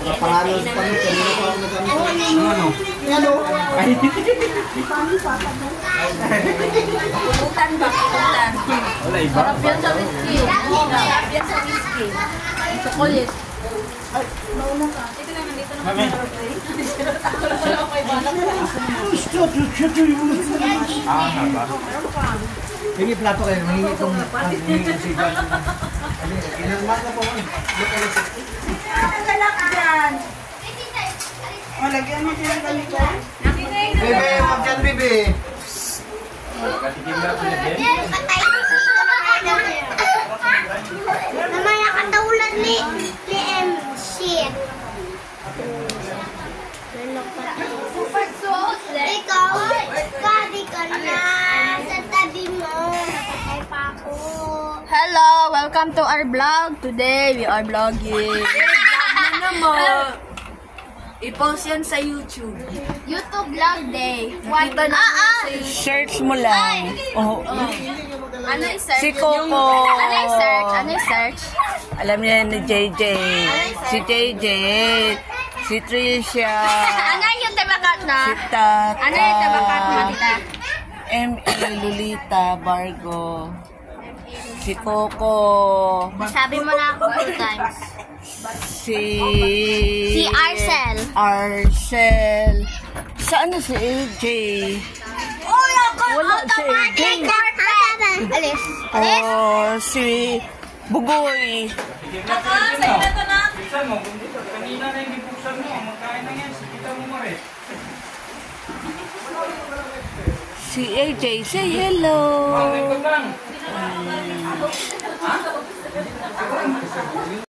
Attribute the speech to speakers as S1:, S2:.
S1: Nakapahalos pa nito. Kanina pa ako nagamit. Ano? Ano? Ay.
S2: Putan ba? Putan.
S1: Wala iba.
S2: Sarap yan sa whisky. Sarap yan sa whisky. Chocolate. Ay, mauna ka. Dito naman, dito naman.
S1: Mami. Hingi plato kayo, mahingi itong sigan. Inalman na po ko.
S2: Nagalak dyan.
S3: O, lagyan mo din ang ganito.
S1: Bebe, huwag dyan, bebe.
S4: Naman nakataulan ni MC. Ikaw, kadi ka na sa tabi mo. Ay pa ako.
S2: Hello, welcome to our vlog. Today, we are vlogging. I-post yan sa YouTube.
S4: YouTube vlog day.
S2: Nakita na
S5: Search mo lang. Oh.
S2: Ano i-search?
S5: Si Coco.
S2: Ano i-search? Ano i-search?
S5: Alam niya ni JJ. Si JJ. Si Tricia.
S2: Ano yung tabakat na?
S5: Si Tata.
S2: Ano yung tabakat na, tita?
S5: M.A. Lolita Bargo. Si Coco.
S4: Sabi mo na ako 2 times.
S5: Si
S4: Arcel.
S5: Arcel. Saan na si AJ? Wala si AJ.
S4: Alis.
S5: Oh, si Bugoy.
S1: Buksan mo, kung dito, kanina na yung buksan mo, magkain na yan, kita mo mo rin.
S5: Si AJ, say hello.
S1: Ikot lang.